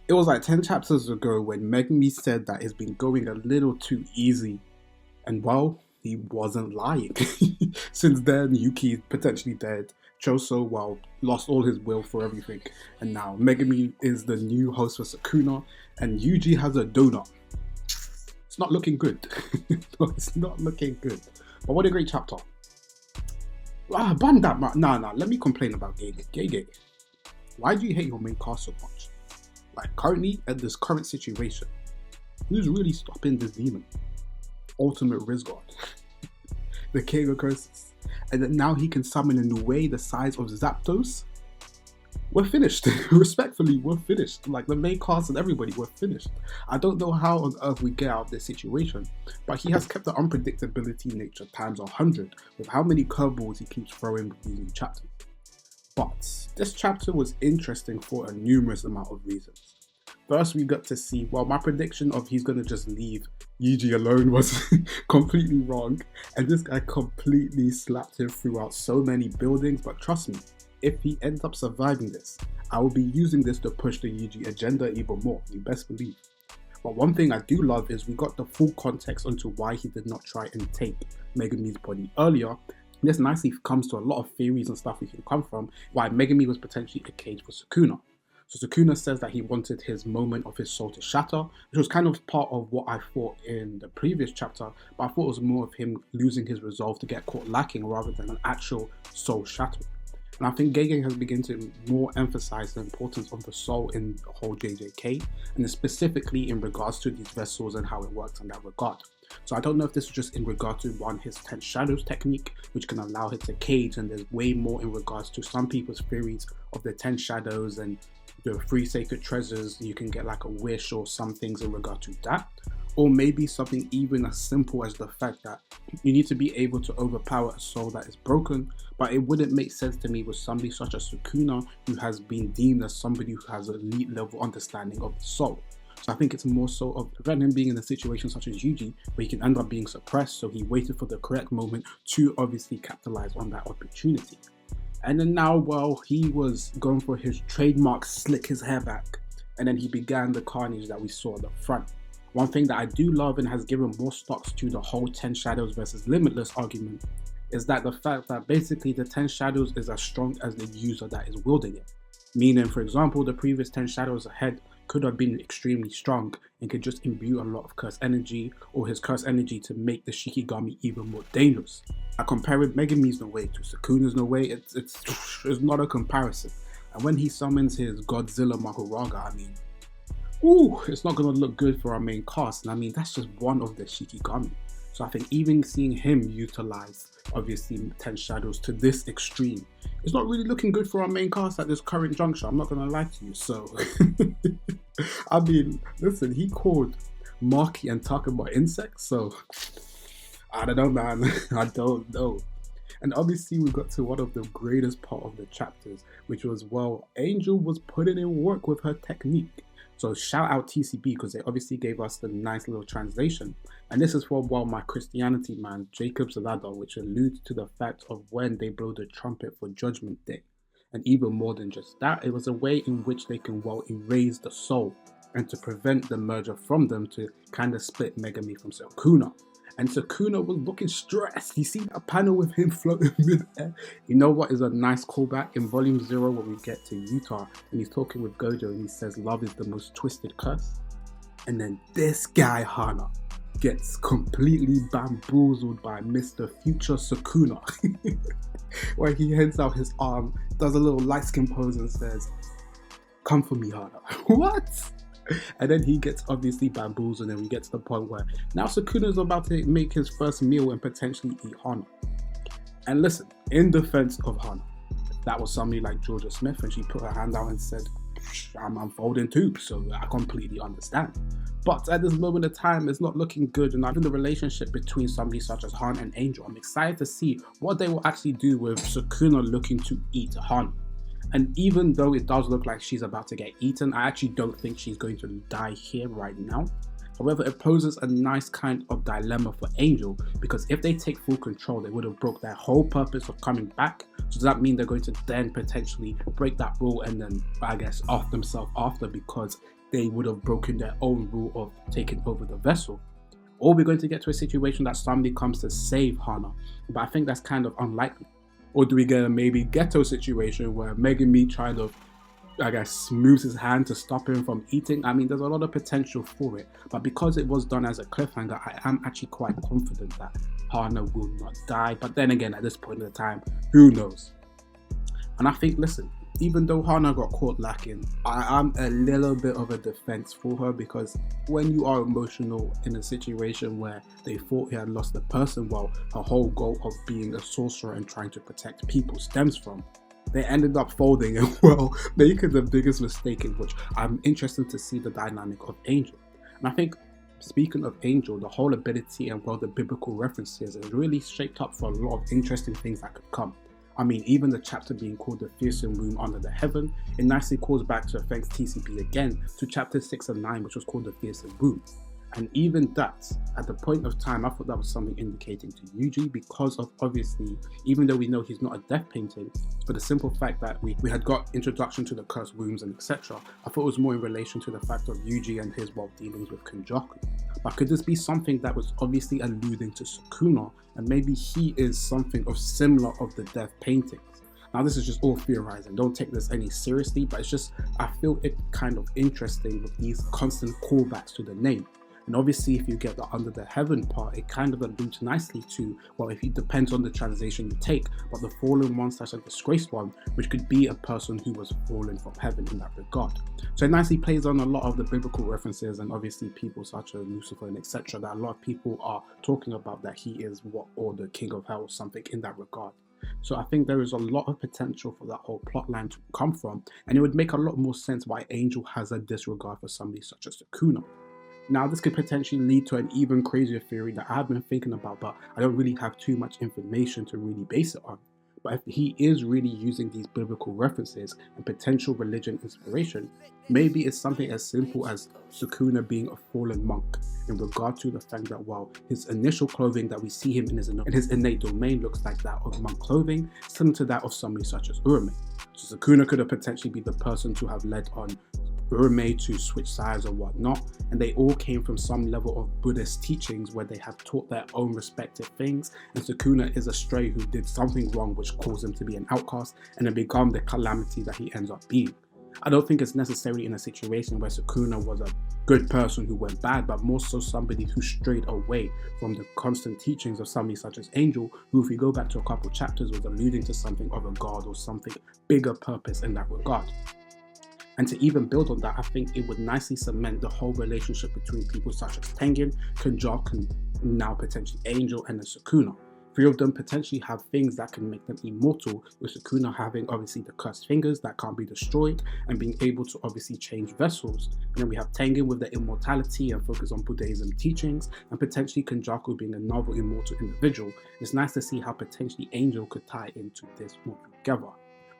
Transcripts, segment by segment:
It was like 10 chapters ago when Megumi said that it's been going a little too easy. And well, he wasn't lying. Since then, Yuki is potentially dead. Choso, well, lost all his will for everything. And now Megumi is the new host for Sukuna. And Yuji has a donut. It's not looking good. No, it's not looking good. But what a great chapter. Ban that man. Nah, let me complain about Gege. Gege, why do you hate your main cast so much? Like, currently, at this current situation, who's really stopping this demon? Ultimate Rizgard. The King of Curses. And then now he can summon in a way the size of Zapdos. We're finished. Respectfully, we're finished. Like, the main cast and everybody, we're finished. I don't know how on earth we get out of this situation, but he has kept the unpredictability nature times 100 with how many curveballs he keeps throwing with these new chapters. But this chapter was interesting for a numerous amount of reasons. First, we got to see, well, my prediction of he's going to just leave Yuji alone was completely wrong. And this guy completely slapped him throughout so many buildings. But trust me, if he ends up surviving this, I will be using this to push the Yuji agenda even more, you best believe. But one thing I do love is we got the full context onto why he did not try and take Megumi's body earlier. This nicely comes to a lot of theories and stuff we can come from why Megumi was potentially a cage for Sukuna. So Sukuna says that he wanted his moment of his soul to shatter, which was kind of part of what I thought in the previous chapter, but I thought it was more of him losing his resolve to get caught lacking rather than an actual soul shattering. And I think Gege has begun to more emphasize the importance of the soul in the whole JJK, and specifically in regards to these vessels and how it works in that regard. So I don't know if this is just in regard to his 10 shadows technique, which can allow him to cage, and there's way more in regards to some people's theories of the 10 shadows and the 3 sacred treasures. You can get like a wish or some things in regard to that. Or maybe something even as simple as the fact that you need to be able to overpower a soul that is broken, but it wouldn't make sense to me with somebody such as Sukuna, who has been deemed as somebody who has an elite level understanding of the soul. So I think it's more so of preventing him being in a situation such as Yuji, where he can end up being suppressed, so he waited for the correct moment to obviously capitalize on that opportunity. And then now, well, he was going for his trademark slick his hair back, and then he began the carnage that we saw at the front. One thing that I do love and has given more stocks to the whole 10 shadows versus limitless argument is that the fact that basically the 10 shadows is as strong as the user that is wielding it. Meaning, for example, the previous 10 shadows ahead could have been extremely strong and could just imbue a lot of curse energy, or his curse energy to make the Shikigami even more dangerous. I compare it, Megumi's no way to Sukuna's no way, it's not a comparison. And when he summons his Godzilla Mahuraga, I mean, it's not going to look good for our main cast. And I mean, that's just one of the Shikigami. So I think even seeing him utilize, obviously, 10 shadows to this extreme, it's not really looking good for our main cast at this current juncture. I'm not going to lie to you. So, I mean, listen, he called Maki and Takuma insects. So, I don't know, man. I don't know. And obviously, we got to one of the greatest part of the chapters, which was, well, Angel was putting in work with her technique. So shout out TCB, because they obviously gave us the nice little translation. And this is for, well, my Christianity man, Jacob's ladder, which alludes to the fact of when they blow the trumpet for Judgment Day. And even more than just that, it was a way in which they can, well, erase the soul and to prevent the merger from them to kind of split Megumi from Sukuna. And Sukuna was looking stressed. You see that panel with him floating mid-air? You know what is a nice callback? In Volume 0, when we get to Utah, and he's talking with Gojo, and he says, love is the most twisted curse. And then this guy, Hana, gets completely bamboozled by Mr. Future Sukuna. Where he hands out his arm, does a little light skin pose and says, come for me, Hana. What? And then he gets obviously bamboozled, and we get to the point where now Sukuna's about to make his first meal and potentially eat Hana. And listen, in defense of Hana, that was somebody like Georgia Smith, and she put her hand out and said, I'm unfolding too, so I completely understand. But at this moment of time, it's not looking good, and I think the relationship between somebody such as Han and Angel, I'm excited to see what they will actually do with Sukuna looking to eat Han. And even though it does look like she's about to get eaten, I actually don't think she's going to die here right now. However, it poses a nice kind of dilemma for Angel, because if they take full control, they would have broke their whole purpose of coming back. So does that mean they're going to then potentially break that rule and then, I guess, off themselves after, because they would have broken their own rule of taking over the vessel? Or we're going to get to a situation that somebody comes to save Hana, but I think that's kind of unlikely. Or do we get a maybe ghetto situation where Megumi kind of, I guess, moves his hand to stop him from eating? I mean, there's a lot of potential for it, but because it was done as a cliffhanger, I am actually quite confident that Hana will not die. But then again, at this point in the time, who knows? And I think, listen, even though Hana got caught lacking, I am a little bit of a defense for her, because when you are emotional in a situation where they thought he had lost the person, well, her whole goal of being a sorcerer and trying to protect people stems from, they ended up folding and, well, making the biggest mistake, in which I'm interested to see the dynamic of Angel. And I think, speaking of Angel, the whole ability and, well, the biblical references is really shaped up for a lot of interesting things that could come. I mean, even the chapter being called the fearsome womb under the heaven, it nicely calls back to, thanks TCB again, to chapter 6 and 9, which was called the fearsome womb. And even that, at the point of time, I thought that was something indicating to Yuji, because of, obviously, even though we know he's not a death painting, for the simple fact that we had got introduction to the cursed wombs and etc., I thought it was more in relation to the fact of Yuji and his, well, dealings with Kenjaku. But could this be something that was obviously alluding to Sukuna, and maybe he is something of similar of the death paintings? Now, this is just all theorizing, don't take this any seriously, but it's just, I feel it kind of interesting with these constant callbacks to the name. And obviously, if you get the under the heaven part, it kind of alludes nicely to, well, if it depends on the translation you take, but the fallen one / a disgraced one, which could be a person who was fallen from heaven in that regard. So it nicely plays on a lot of the biblical references, and obviously people such as Lucifer and etc., that a lot of people are talking about, that he is what, or the king of hell or something in that regard. So I think there is a lot of potential for that whole plot line to come from, and it would make a lot more sense why Angel has a disregard for somebody such as Sukuna. Now, this could potentially lead to an even crazier theory that I have been thinking about, but I don't really have too much information to really base it on. But if he is really using these biblical references and potential religion inspiration, maybe it's something as simple as Sukuna being a fallen monk, in regard to the fact that, while his initial clothing that we see him in his innate domain looks like that of monk clothing, similar to that of somebody such as Urame. So Sukuna could have potentially be the person to have led on Urame to switch sides or whatnot, and they all came from some level of Buddhist teachings where they have taught their own respective things, and Sukuna is a stray who did something wrong which caused him to be an outcast and then become the calamity that he ends up being. I don't think it's necessarily in a situation where Sukuna was a good person who went bad, but more so somebody who strayed away from the constant teachings of somebody such as Angel, who, if we go back to a couple chapters, was alluding to something of a god or something bigger purpose in that regard. And to even build on that, I think it would nicely cement the whole relationship between people such as Tengen, Kenjaku, now potentially Angel, and the Sukuna. Three of them potentially have things that can make them immortal, with Sukuna having obviously the cursed fingers that can't be destroyed and being able to obviously change vessels. And then we have Tengen with the immortality and focus on Buddhism teachings, and potentially Kenjaku being another immortal individual. It's nice to see how potentially Angel could tie into this all together.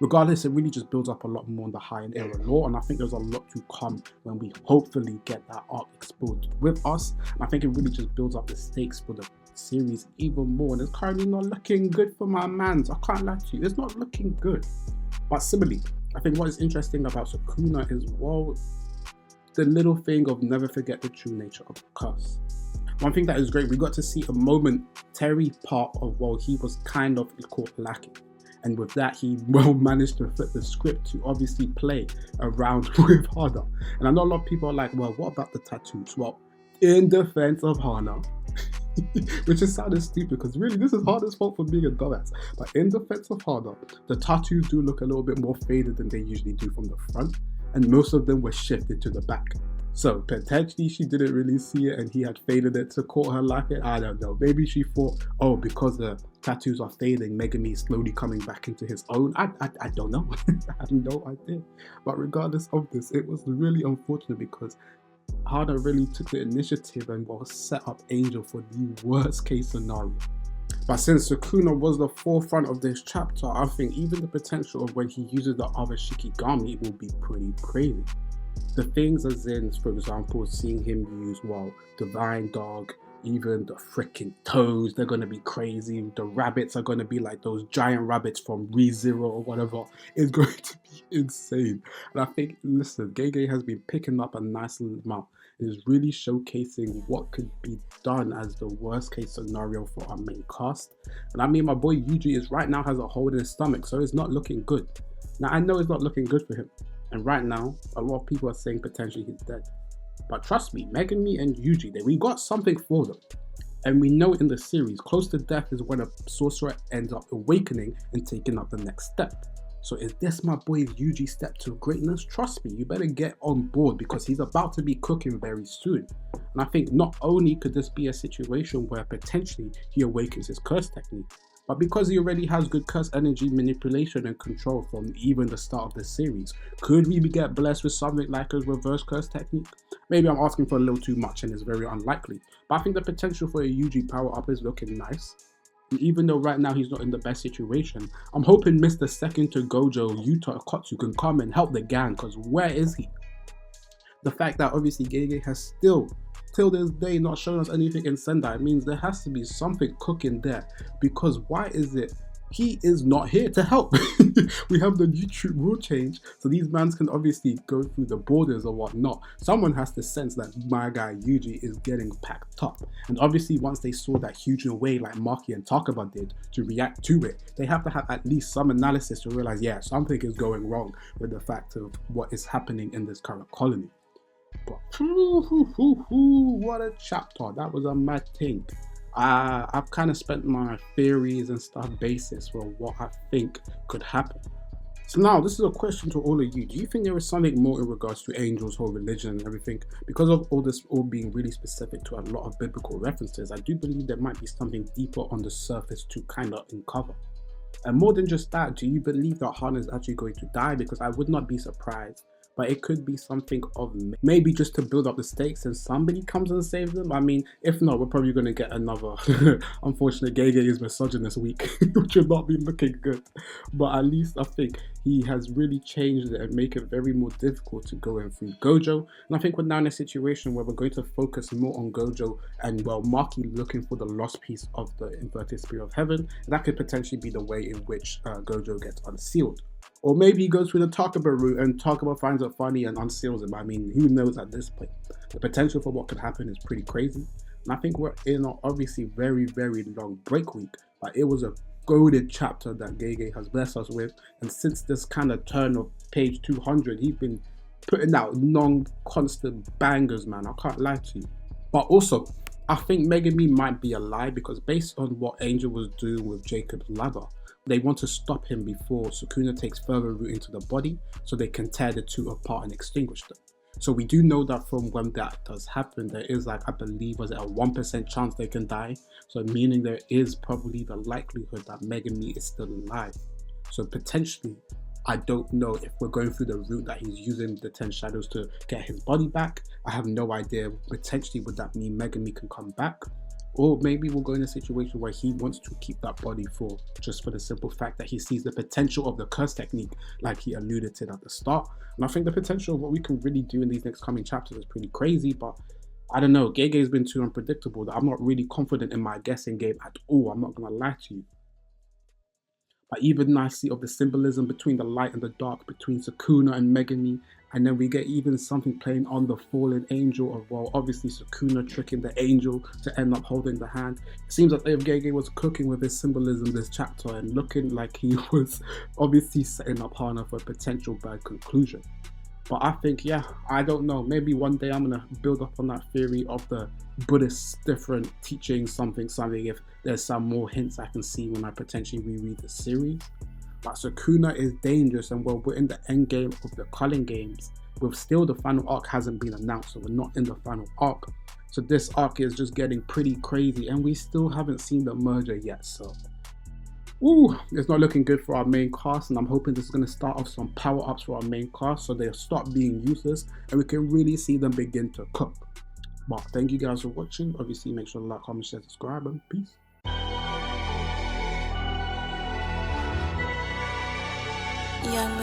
Regardless, it really just builds up a lot more on the High End Era lore, and I think there's a lot to come when we hopefully get that arc explored with us. And I think it really just builds up the stakes for the series even more, and it's currently not looking good for my mans. I can't lie to you, it's not looking good. But similarly, I think what is interesting about Sukuna is, well, the little thing of never forget the true nature of the curse. One thing that is great, we got to see a momentary part of, well, he was kind of caught lacking. And with that, he well managed to flip the script to obviously play around with Hana. And I know a lot of people are like, well, what about the tattoos? Well, in defense of Hana, which is sounding stupid because really this is Hana's fault for being a dumbass. But in defense of Hana, the tattoos do look a little bit more faded than they usually do from the front. And most of them were shifted to the back. So potentially she didn't really see it and he had faded it to caught her like it. I don't know. Maybe she thought, oh, because the tattoos are fading, Megumi is slowly coming back into his own. I don't know. I have no idea. But regardless of this, it was really unfortunate because Hana really took the initiative and set up Angel for the worst case scenario. But since Sukuna was the forefront of this chapter, I think even the potential of when he uses the other Shikigami will be pretty crazy. The things as in, for example, seeing him use, well, Divine Dog, even the freaking toes, they're gonna be crazy. The rabbits are gonna be like those giant rabbits from ReZero or whatever. It's going to be insane. And I think, listen, Gege has been picking up a nice little amount. It is really showcasing what could be done as the worst case scenario for our main cast. And I mean, my boy Yuji is right now has a hole in his stomach, so it's not looking good. Now I know it's not looking good for him. And right now, a lot of people are saying potentially he's dead. But trust me, Megumi and Yuji, we got something for them. And we know in the series, close to death is when a sorcerer ends up awakening and taking up the next step. So is this my boy Yuji's step to greatness? Trust me, you better get on board because he's about to be cooking very soon. And I think not only could this be a situation where potentially he awakens his curse technique, but because he already has good curse energy manipulation and control from even the start of the series, could we get blessed with something like a reverse curse technique? Maybe I'm asking for a little too much and it's very unlikely, but I think the potential for a Yuji power up is looking nice. And even though right now he's not in the best situation, I'm hoping Mr. Second to Gojo Yuta Akatsu can come and help the gang, because where is he? The fact that obviously Gege has still till this day not shown us anything in Sendai means there has to be something cooking there, because why is it he is not here to help? We have the YouTube rule change, so these mans can obviously go through the borders or whatnot. Someone has to sense that my guy Yuji is getting packed up, and obviously once they saw that huge way like Maki and Takaba did to react to it, they have to have at least some analysis to realize, yeah, something is going wrong with the fact of what is happening in this current colony. But what a chapter, that was a mad thing. I've kind of spent my theories and stuff basis for what I think could happen. So now this is a question to all of you. Do you think there is something more in regards to angels, whole religion and everything? Because of all this all being really specific to a lot of biblical references, I do believe there might be something deeper on the surface to kind of uncover. And more than just that, do you believe that Hana is actually going to die? Because I would not be surprised. But it could be something of maybe just to build up the stakes and somebody comes and saves them. I mean, if not, we're probably going to get another unfortunate Gege is misogynist week, which will not be looking good. But at least I think he has really changed it and make it very more difficult to go in through Gojo. And I think we're now in a situation where we're going to focus more on Gojo and, well, Maki looking for the lost piece of the inverted spear of heaven. That could potentially be the way in which Gojo gets unsealed. Or maybe he goes through the Takaba route and Takaba finds it funny and unseals him. I mean, who knows at this point? The potential for what could happen is pretty crazy. And I think we're in an obviously very, very long break week. But it was a goated chapter that Gege has blessed us with. And since this kind of turn of page 200, he's been putting out non-constant bangers, man. I can't lie to you. But also, I think Megumi might be a lie, because based on what Angel was doing with Jacob's ladder, they want to stop him before Sukuna takes further root into the body, so they can tear the two apart and extinguish them. So we do know that from when that does happen, there is, like, I believe, was it a 1% chance they can die? So meaning there is probably the likelihood that Megumi is still alive. So potentially, I don't know if we're going through the route that he's using the 10 shadows to get his body back. I have no idea. Potentially, would that mean Megumi can come back? Or maybe we'll go in a situation where he wants to keep that body for just for the simple fact that he sees the potential of the curse technique, like he alluded to at the start. And I think the potential of what we can really do in these next coming chapters is pretty crazy, but I don't know. Gege has been too unpredictable that I'm not really confident in my guessing game at all. I'm not going to lie to you. But even I see of the symbolism between the light and the dark, between Sukuna and Megumi, and then we get even something playing on the fallen angel of, well, obviously Sukuna tricking the angel to end up holding the hand. It seems like if Gege was cooking with his symbolism this chapter and looking like he was obviously setting up Hana for a potential bad conclusion. But I think, yeah, I don't know. Maybe one day I'm going to build up on that theory of the Buddhist different teaching something, if there's some more hints I can see when I potentially reread the series. But Sukuna is dangerous, and well, we're in the end game of the Culling games. With still the final arc hasn't been announced, so we're not in the final arc. So this arc is just getting pretty crazy, and we still haven't seen the merger yet. So, it's not looking good for our main cast, and I'm hoping this is going to start off some power ups for our main cast, so they'll stop being useless, and we can really see them begin to cook. But thank you guys for watching. Obviously, make sure to like, comment, share, subscribe, and peace. Young